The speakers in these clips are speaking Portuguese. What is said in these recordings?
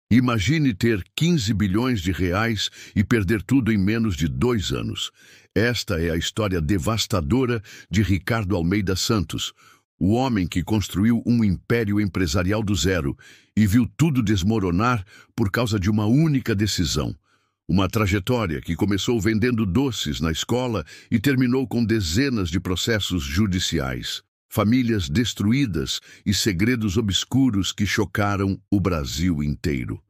Imagine ter 15 bilhões de reais e perder tudo em menos de 2 anos. Esta é a história devastadora de Ricardo Almeida Santos, o homem que construiu um império empresarial do zero e viu tudo desmoronar por causa de uma única decisão. Uma trajetória que começou vendendo doces na escola e terminou com dezenas de processos judiciais, famílias destruídas e segredos obscuros que chocaram o Brasil inteiro.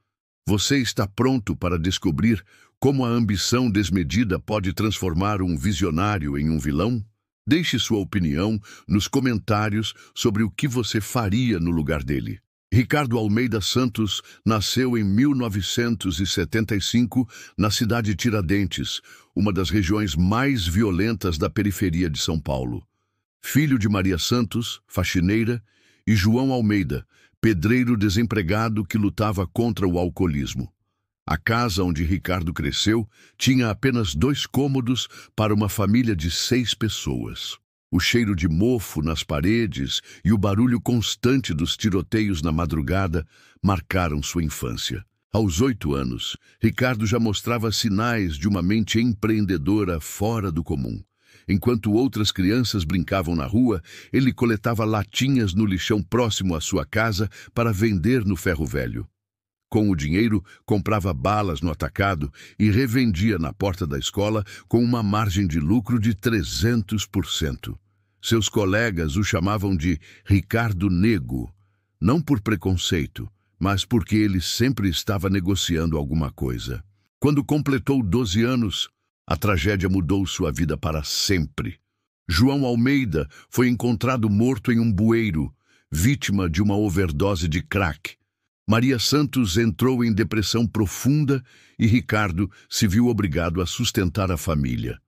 Você está pronto para descobrir como a ambição desmedida pode transformar um visionário em um vilão? Deixe sua opinião nos comentários sobre o que você faria no lugar dele. Ricardo Almeida Santos nasceu em 1975 na cidade de Tiradentes, uma das regiões mais violentas da periferia de São Paulo. Filho de Maria Santos, faxineira, e João Almeida, pedreiro desempregado que lutava contra o alcoolismo. A casa onde Ricardo cresceu tinha apenas 2 cômodos para uma família de 6 pessoas. O cheiro de mofo nas paredes e o barulho constante dos tiroteios na madrugada marcaram sua infância. Aos 8 anos, Ricardo já mostrava sinais de uma mente empreendedora fora do comum. Enquanto outras crianças brincavam na rua, ele coletava latinhas no lixão próximo à sua casa para vender no ferro velho. Com o dinheiro, comprava balas no atacado e revendia na porta da escola com uma margem de lucro de 300%. Seus colegas o chamavam de Ricardo Nego, não por preconceito, mas porque ele sempre estava negociando alguma coisa. Quando completou 12 anos, a tragédia mudou sua vida para sempre. João Almeida foi encontrado morto em um bueiro, vítima de uma overdose de crack. Maria Santos entrou em depressão profunda e Ricardo se viu obrigado a sustentar a família.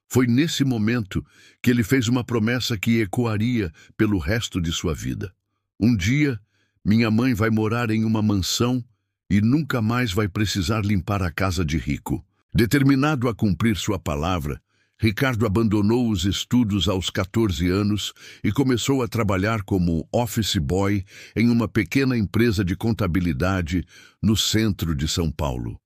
Foi nesse momento que ele fez uma promessa que ecoaria pelo resto de sua vida. Um dia, minha mãe vai morar em uma mansão e nunca mais vai precisar limpar a casa de rico. Determinado a cumprir sua palavra, Ricardo abandonou os estudos aos 14 anos e começou a trabalhar como office boy em uma pequena empresa de contabilidade no centro de São Paulo.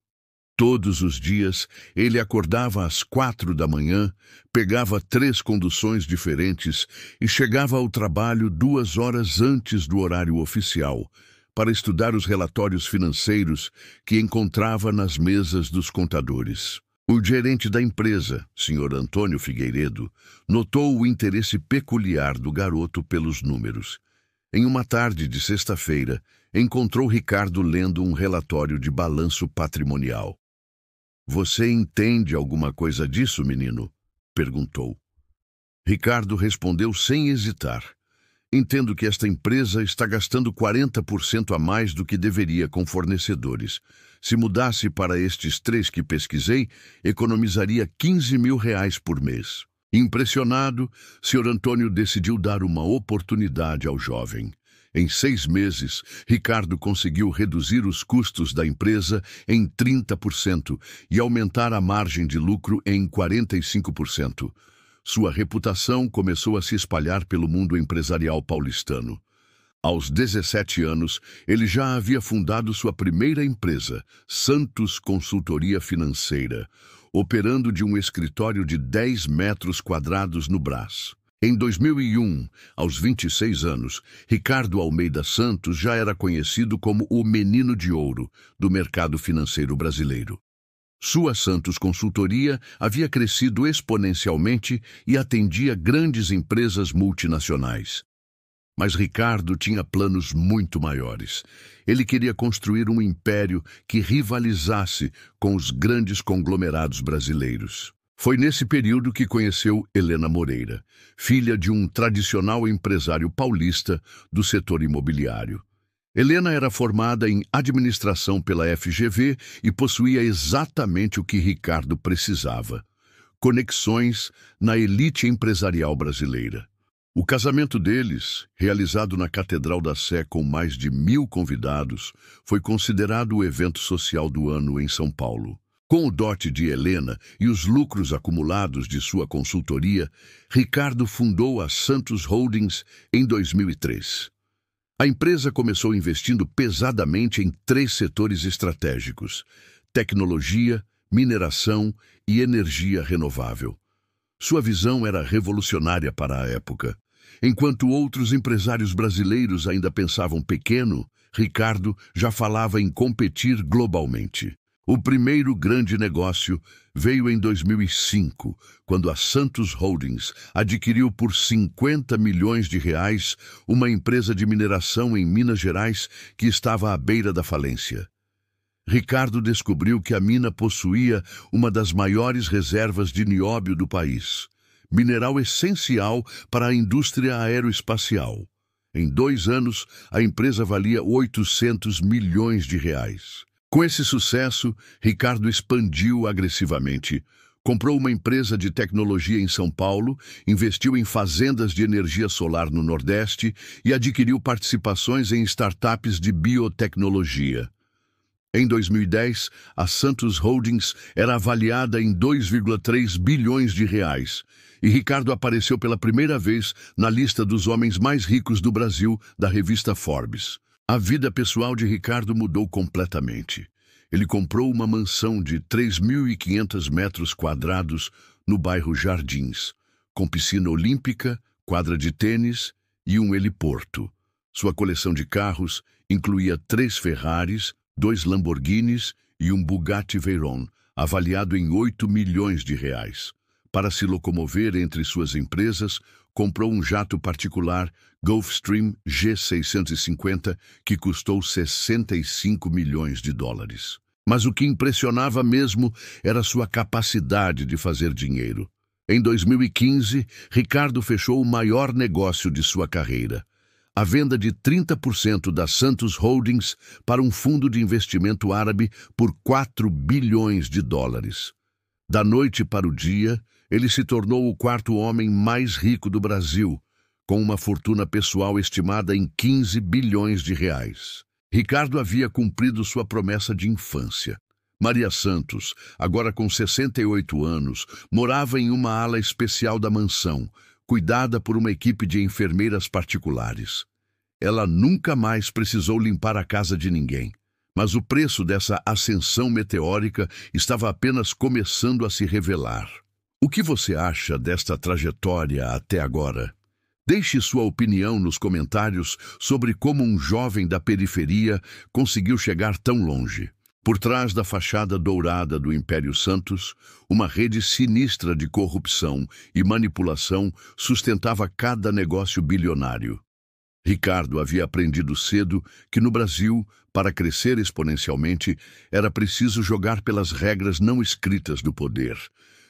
Todos os dias, ele acordava às 4 da manhã, pegava 3 conduções diferentes e chegava ao trabalho 2 horas antes do horário oficial, para estudar os relatórios financeiros que encontrava nas mesas dos contadores. O gerente da empresa, Sr. Antônio Figueiredo, notou o interesse peculiar do garoto pelos números. Em uma tarde de sexta-feira, encontrou Ricardo lendo um relatório de balanço patrimonial. "Você entende alguma coisa disso, menino?" perguntou. Ricardo respondeu sem hesitar. "Entendo que esta empresa está gastando 40% a mais do que deveria com fornecedores. Se mudasse para estes 3 que pesquisei, economizaria R$ 15.000 por mês." Impressionado, Sr. Antônio decidiu dar uma oportunidade ao jovem. Em 6 meses, Ricardo conseguiu reduzir os custos da empresa em 30% e aumentar a margem de lucro em 45%. Sua reputação começou a se espalhar pelo mundo empresarial paulistano. Aos 17 anos, ele já havia fundado sua primeira empresa, Santos Consultoria Financeira, operando de um escritório de 10 metros quadrados no Brás. Em 2001, aos 26 anos, Ricardo Almeida Santos já era conhecido como o Menino de Ouro do mercado financeiro brasileiro. Sua Santos Consultoria havia crescido exponencialmente e atendia grandes empresas multinacionais. Mas Ricardo tinha planos muito maiores. Ele queria construir um império que rivalizasse com os grandes conglomerados brasileiros. Foi nesse período que conheceu Helena Moreira, filha de um tradicional empresário paulista do setor imobiliário. Helena era formada em administração pela FGV e possuía exatamente o que Ricardo precisava: conexões na elite empresarial brasileira. O casamento deles, realizado na Catedral da Sé com mais de 1.000 convidados, foi considerado o evento social do ano em São Paulo. Com o dote de Helena e os lucros acumulados de sua consultoria, Ricardo fundou a Santos Holdings em 2003. A empresa começou investindo pesadamente em 3 setores estratégicos: tecnologia, mineração e energia renovável. Sua visão era revolucionária para a época. Enquanto outros empresários brasileiros ainda pensavam pequeno, Ricardo já falava em competir globalmente. O primeiro grande negócio veio em 2005, quando a Santos Holdings adquiriu por 50 milhões de reais uma empresa de mineração em Minas Gerais que estava à beira da falência. Ricardo descobriu que a mina possuía uma das maiores reservas de nióbio do país, mineral essencial para a indústria aeroespacial. Em 2 anos, a empresa valia 800 milhões de reais. Com esse sucesso, Ricardo expandiu agressivamente. Comprou uma empresa de tecnologia em São Paulo, investiu em fazendas de energia solar no Nordeste e adquiriu participações em startups de biotecnologia. Em 2010, a Santos Holdings era avaliada em 2,3 bilhões de reais e Ricardo apareceu pela primeira vez na lista dos homens mais ricos do Brasil, da revista Forbes. A vida pessoal de Ricardo mudou completamente. Ele comprou uma mansão de 3.500 metros quadrados no bairro Jardins, com piscina olímpica, quadra de tênis e um heliporto. Sua coleção de carros incluía 3 Ferraris, 2 Lamborghinis e um Bugatti Veyron, avaliado em 8 milhões de reais. Para se locomover entre suas empresas, comprou um jato particular Gulfstream G650 que custou 65 milhões de dólares. Mas o que impressionava mesmo era sua capacidade de fazer dinheiro. Em 2015, Ricardo fechou o maior negócio de sua carreira: a venda de 30% da Santos Holdings para um fundo de investimento árabe por 4 bilhões de dólares. Da noite para o dia, ele se tornou o 4º homem mais rico do Brasil, com uma fortuna pessoal estimada em 15 bilhões de reais. Ricardo havia cumprido sua promessa de infância. Maria Santos, agora com 68 anos, morava em uma ala especial da mansão, cuidada por uma equipe de enfermeiras particulares. Ela nunca mais precisou limpar a casa de ninguém. Mas o preço dessa ascensão meteórica estava apenas começando a se revelar. O que você acha desta trajetória até agora? Deixe sua opinião nos comentários sobre como um jovem da periferia conseguiu chegar tão longe. Por trás da fachada dourada do Império Santos, uma rede sinistra de corrupção e manipulação sustentava cada negócio bilionário. Ricardo havia aprendido cedo que no Brasil, para crescer exponencialmente, era preciso jogar pelas regras não escritas do poder.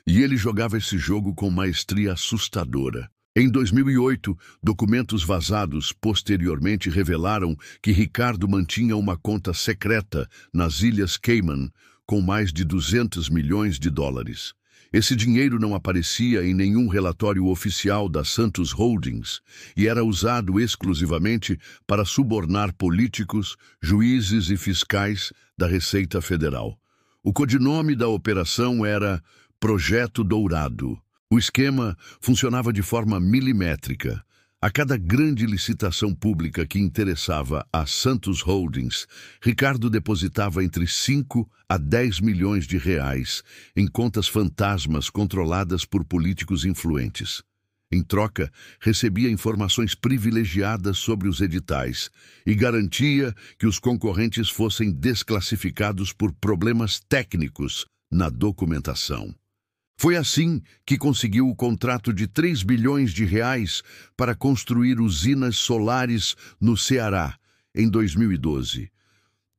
E ele jogava esse jogo com maestria assustadora. Em 2008, documentos vazados posteriormente revelaram que Ricardo mantinha uma conta secreta nas Ilhas Cayman com mais de 200 milhões de dólares. Esse dinheiro não aparecia em nenhum relatório oficial da Santos Holdings e era usado exclusivamente para subornar políticos, juízes e fiscais da Receita Federal. O codinome da operação era Projeto Dourado. O esquema funcionava de forma milimétrica. A cada grande licitação pública que interessava a Santos Holdings, Ricardo depositava entre 5 a 10 milhões de reais em contas fantasmas controladas por políticos influentes. Em troca, recebia informações privilegiadas sobre os editais e garantia que os concorrentes fossem desclassificados por problemas técnicos na documentação. Foi assim que conseguiu o contrato de 3 bilhões de reais para construir usinas solares no Ceará, em 2012.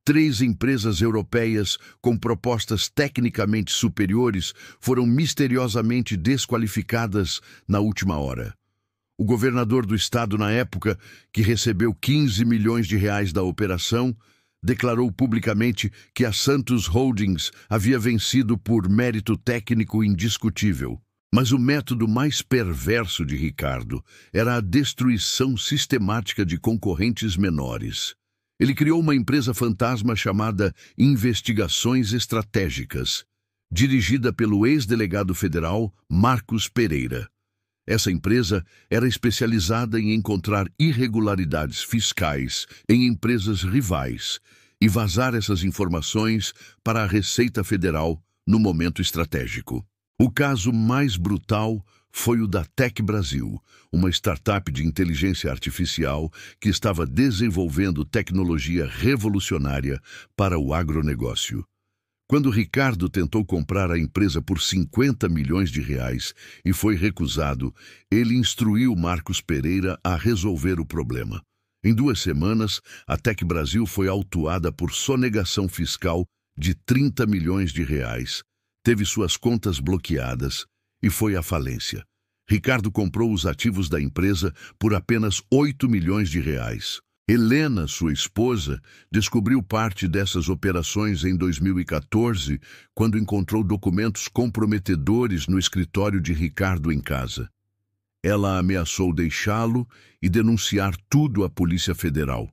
3 empresas europeias com propostas tecnicamente superiores foram misteriosamente desqualificadas na última hora. O governador do estado na época, que recebeu 15 milhões de reais da operação, declarou publicamente que a Santos Holdings havia vencido por mérito técnico indiscutível. Mas o método mais perverso de Ricardo era a destruição sistemática de concorrentes menores. Ele criou uma empresa fantasma chamada Investigações Estratégicas, dirigida pelo ex-delegado federal Marcos Pereira. Essa empresa era especializada em encontrar irregularidades fiscais em empresas rivais e vazar essas informações para a Receita Federal no momento estratégico. O caso mais brutal foi o da Tech Brasil, uma startup de inteligência artificial que estava desenvolvendo tecnologia revolucionária para o agronegócio. Quando Ricardo tentou comprar a empresa por 50 milhões de reais e foi recusado, ele instruiu Marcos Pereira a resolver o problema. Em 2 semanas, a Tech Brasil foi autuada por sonegação fiscal de 30 milhões de reais, teve suas contas bloqueadas e foi à falência. Ricardo comprou os ativos da empresa por apenas 8 milhões de reais. Helena, sua esposa, descobriu parte dessas operações em 2014, quando encontrou documentos comprometedores no escritório de Ricardo em casa. Ela ameaçou deixá-lo e denunciar tudo à Polícia Federal.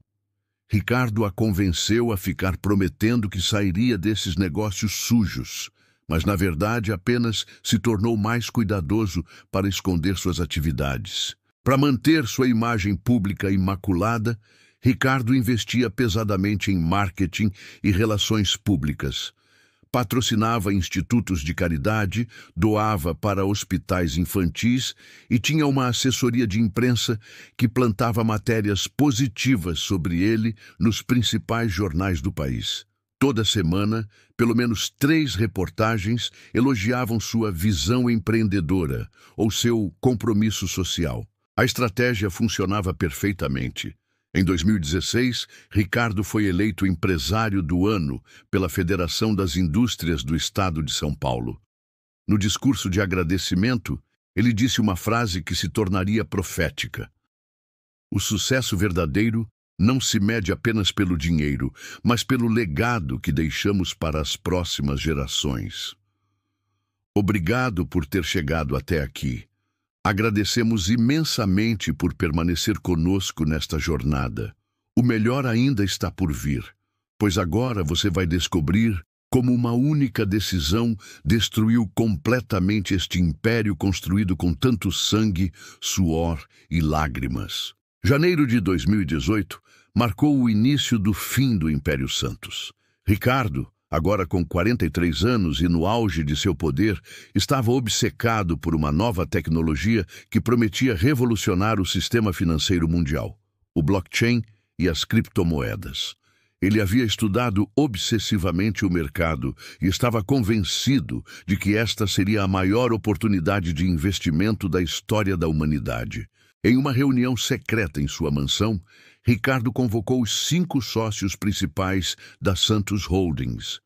Ricardo a convenceu a ficar prometendo que sairia desses negócios sujos, mas na verdade apenas se tornou mais cuidadoso para esconder suas atividades. Para manter sua imagem pública imaculada, Ricardo investia pesadamente em marketing e relações públicas. Patrocinava institutos de caridade, doava para hospitais infantis e tinha uma assessoria de imprensa que plantava matérias positivas sobre ele nos principais jornais do país. Toda semana, pelo menos 3 reportagens elogiavam sua visão empreendedora ou seu compromisso social. A estratégia funcionava perfeitamente. Em 2016, Ricardo foi eleito empresário do ano pela Federação das Indústrias do Estado de São Paulo. No discurso de agradecimento, ele disse uma frase que se tornaria profética. O sucesso verdadeiro não se mede apenas pelo dinheiro, mas pelo legado que deixamos para as próximas gerações. Obrigado por ter chegado até aqui. Agradecemos imensamente por permanecer conosco nesta jornada. O melhor ainda está por vir, pois agora você vai descobrir como uma única decisão destruiu completamente este império construído com tanto sangue, suor e lágrimas. Janeiro de 2018 marcou o início do fim do Império Santos. Ricardo, agora com 43 anos e no auge de seu poder, estava obcecado por uma nova tecnologia que prometia revolucionar o sistema financeiro mundial, o blockchain e as criptomoedas. Ele havia estudado obsessivamente o mercado e estava convencido de que esta seria a maior oportunidade de investimento da história da humanidade. Em uma reunião secreta em sua mansão, Ricardo convocou os 5 sócios principais da Santos Holdings.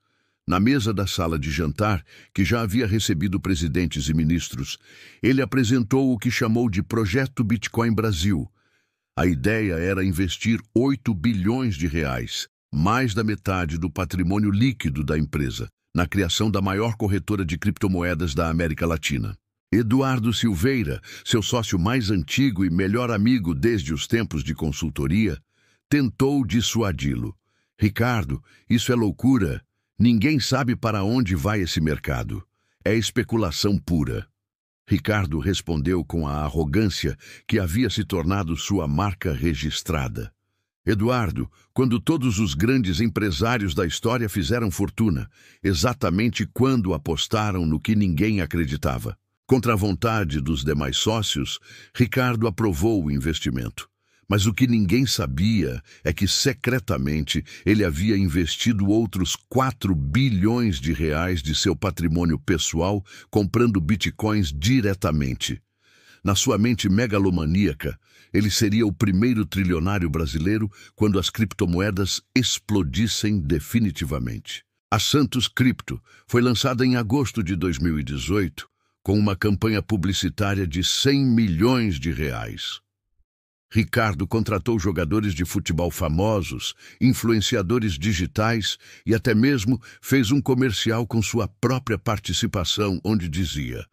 Na mesa da sala de jantar, que já havia recebido presidentes e ministros, ele apresentou o que chamou de Projeto Bitcoin Brasil. A ideia era investir 8 bilhões de reais, mais da metade do patrimônio líquido da empresa, na criação da maior corretora de criptomoedas da América Latina. Eduardo Silveira, seu sócio mais antigo e melhor amigo desde os tempos de consultoria, tentou dissuadi-lo. Ricardo, isso é loucura. Ninguém sabe para onde vai esse mercado. É especulação pura. Ricardo respondeu com a arrogância que havia se tornado sua marca registrada. Eduardo, quando todos os grandes empresários da história fizeram fortuna, exatamente quando apostaram no que ninguém acreditava. Contra a vontade dos demais sócios, Ricardo aprovou o investimento. Mas o que ninguém sabia é que, secretamente, ele havia investido outros 4 bilhões de reais de seu patrimônio pessoal comprando bitcoins diretamente. Na sua mente megalomaníaca, ele seria o primeiro trilionário brasileiro quando as criptomoedas explodissem definitivamente. A Santos Cripto foi lançada em agosto de 2018, com uma campanha publicitária de 100 milhões de reais. Ricardo contratou jogadores de futebol famosos, influenciadores digitais e até mesmo fez um comercial com sua própria participação, onde dizia: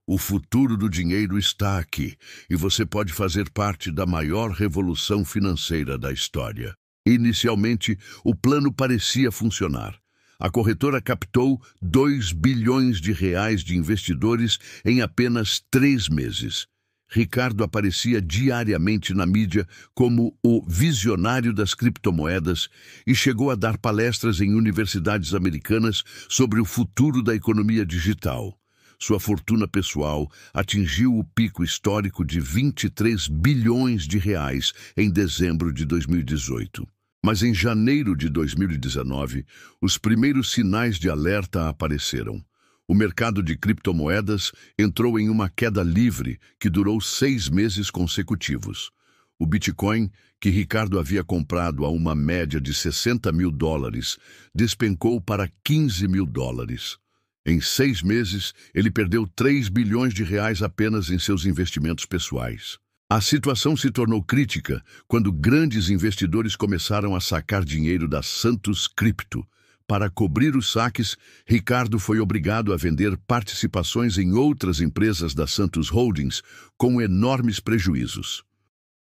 "O futuro do dinheiro está aqui e você pode fazer parte da maior revolução financeira da história." Inicialmente, o plano parecia funcionar. A corretora captou 2 bilhões de reais de investidores em apenas 3 meses. Ricardo aparecia diariamente na mídia como o visionário das criptomoedas e chegou a dar palestras em universidades americanas sobre o futuro da economia digital. Sua fortuna pessoal atingiu o pico histórico de 23 bilhões de reais em dezembro de 2018. Mas em janeiro de 2019, os primeiros sinais de alerta apareceram. O mercado de criptomoedas entrou em uma queda livre que durou 6 meses consecutivos. O Bitcoin, que Ricardo havia comprado a uma média de $60.000, despencou para $15.000. Em 6 meses, ele perdeu 3 bilhões de reais apenas em seus investimentos pessoais. A situação se tornou crítica quando grandes investidores começaram a sacar dinheiro da Santos Cripto. Para cobrir os saques, Ricardo foi obrigado a vender participações em outras empresas da Santos Holdings com enormes prejuízos.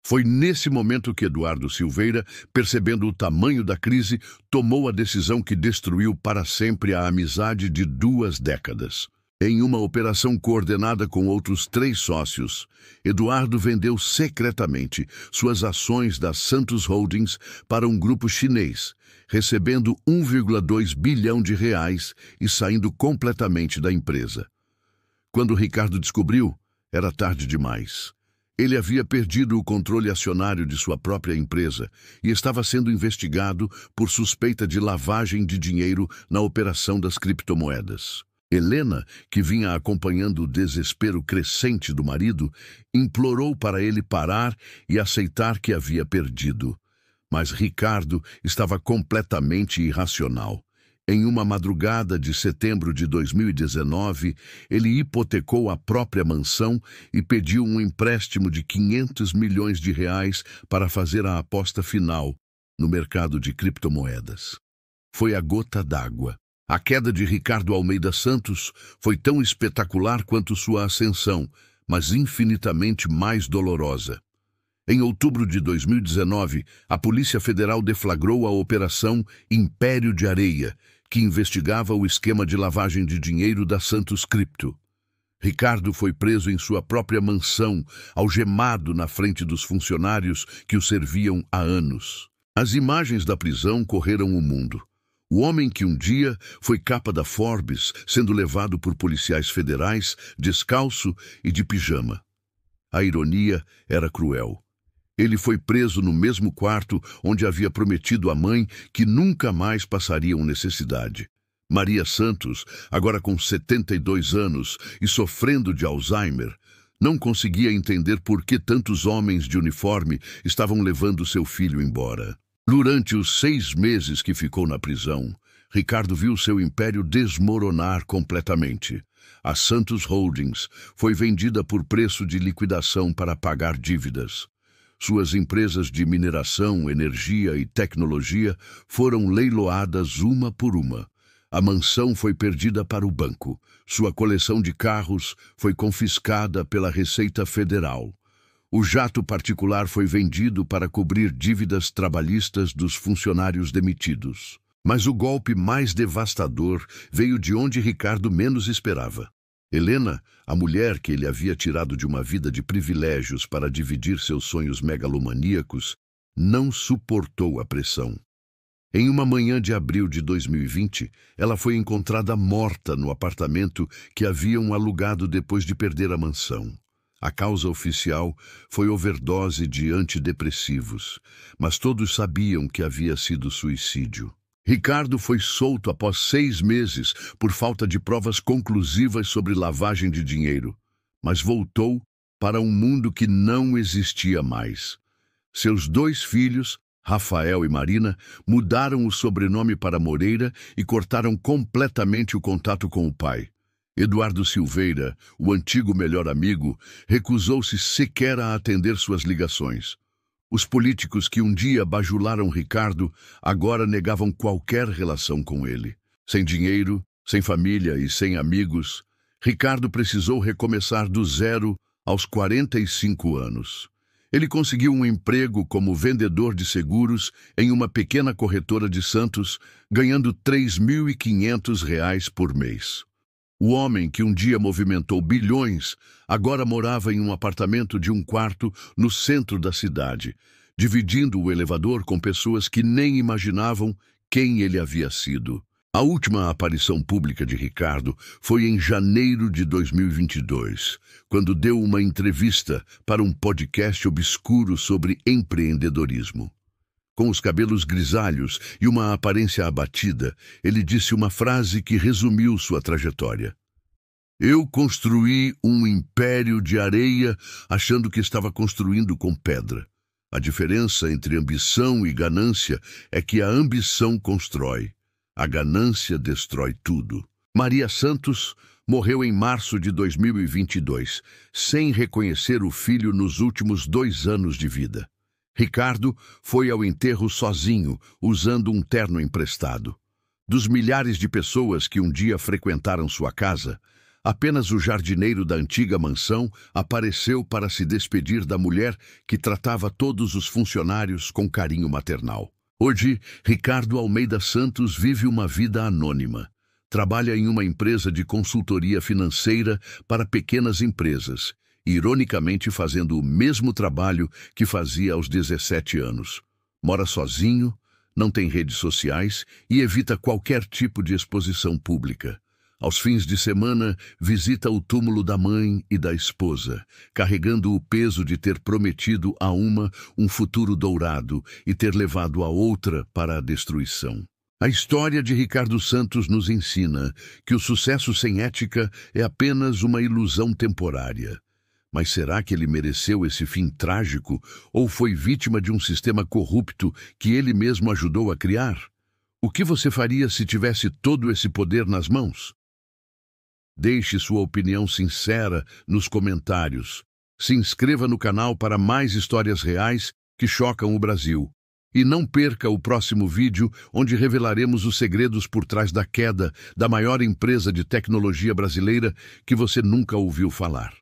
Foi nesse momento que Eduardo Silveira, percebendo o tamanho da crise, tomou a decisão que destruiu para sempre a amizade de 2 décadas. Em uma operação coordenada com outros 3 sócios, Eduardo vendeu secretamente suas ações da Santos Holdings para um grupo chinês, recebendo 1,2 bilhão de reais e saindo completamente da empresa. Quando Ricardo descobriu, era tarde demais. Ele havia perdido o controle acionário de sua própria empresa e estava sendo investigado por suspeita de lavagem de dinheiro na operação das criptomoedas. Helena, que vinha acompanhando o desespero crescente do marido, implorou para ele parar e aceitar que havia perdido. Mas Ricardo estava completamente irracional. Em uma madrugada de setembro de 2019, ele hipotecou a própria mansão e pediu um empréstimo de 500 milhões de reais para fazer a aposta final no mercado de criptomoedas. Foi a gota d'água. A queda de Ricardo Almeida Santos foi tão espetacular quanto sua ascensão, mas infinitamente mais dolorosa. Em outubro de 2019, a Polícia Federal deflagrou a Operação Império de Areia, que investigava o esquema de lavagem de dinheiro da Santos Cripto. Ricardo foi preso em sua própria mansão, algemado na frente dos funcionários que o serviam há anos. As imagens da prisão correram o mundo. O homem que um dia foi capa da Forbes, sendo levado por policiais federais, descalço e de pijama. A ironia era cruel. Ele foi preso no mesmo quarto onde havia prometido à mãe que nunca mais passariam necessidade. Maria Santos, agora com 72 anos e sofrendo de Alzheimer, não conseguia entender por que tantos homens de uniforme estavam levando seu filho embora. Durante os 6 meses que ficou na prisão, Ricardo viu seu império desmoronar completamente. A Santos Holdings foi vendida por preço de liquidação para pagar dívidas. Suas empresas de mineração, energia e tecnologia foram leiloadas uma por uma. A mansão foi perdida para o banco. Sua coleção de carros foi confiscada pela Receita Federal. O jato particular foi vendido para cobrir dívidas trabalhistas dos funcionários demitidos. Mas o golpe mais devastador veio de onde Ricardo menos esperava. Helena, a mulher que ele havia tirado de uma vida de privilégios para dividir seus sonhos megalomaníacos, não suportou a pressão. Em uma manhã de abril de 2020, ela foi encontrada morta no apartamento que haviam alugado depois de perder a mansão. A causa oficial foi overdose de antidepressivos, mas todos sabiam que havia sido suicídio. Ricardo foi solto após 6 meses por falta de provas conclusivas sobre lavagem de dinheiro, mas voltou para um mundo que não existia mais. Seus 2 filhos, Rafael e Marina, mudaram o sobrenome para Moreira e cortaram completamente o contato com o pai. Eduardo Silveira, o antigo melhor amigo, recusou-se sequer a atender suas ligações. Os políticos que um dia bajularam Ricardo agora negavam qualquer relação com ele. Sem dinheiro, sem família e sem amigos, Ricardo precisou recomeçar do zero aos 45 anos. Ele conseguiu um emprego como vendedor de seguros em uma pequena corretora de Santos, ganhando R$ 3.500 por mês. O homem que um dia movimentou bilhões, agora morava em um apartamento de um quarto no centro da cidade, dividindo o elevador com pessoas que nem imaginavam quem ele havia sido. A última aparição pública de Ricardo foi em janeiro de 2022, quando deu uma entrevista para um podcast obscuro sobre empreendedorismo. Com os cabelos grisalhos e uma aparência abatida, ele disse uma frase que resumiu sua trajetória. Eu construí um império de areia achando que estava construindo com pedra. A diferença entre ambição e ganância é que a ambição constrói. A ganância destrói tudo. Maria Santos morreu em março de 2022, sem reconhecer o filho nos últimos 2 anos de vida. Ricardo foi ao enterro sozinho, usando um terno emprestado. Dos milhares de pessoas que um dia frequentaram sua casa, apenas o jardineiro da antiga mansão apareceu para se despedir da mulher que tratava todos os funcionários com carinho maternal. Hoje, Ricardo Almeida Santos vive uma vida anônima. Trabalha em uma empresa de consultoria financeira para pequenas empresas, ironicamente fazendo o mesmo trabalho que fazia aos 17 anos. Mora sozinho, não tem redes sociais e evita qualquer tipo de exposição pública. Aos fins de semana, visita o túmulo da mãe e da esposa, carregando o peso de ter prometido a uma um futuro dourado e ter levado a outra para a destruição. A história de Ricardo Santos nos ensina que o sucesso sem ética é apenas uma ilusão temporária. Mas será que ele mereceu esse fim trágico ou foi vítima de um sistema corrupto que ele mesmo ajudou a criar? O que você faria se tivesse todo esse poder nas mãos? Deixe sua opinião sincera nos comentários. Se inscreva no canal para mais histórias reais que chocam o Brasil. E não perca o próximo vídeo, onde revelaremos os segredos por trás da queda da maior empresa de tecnologia brasileira que você nunca ouviu falar.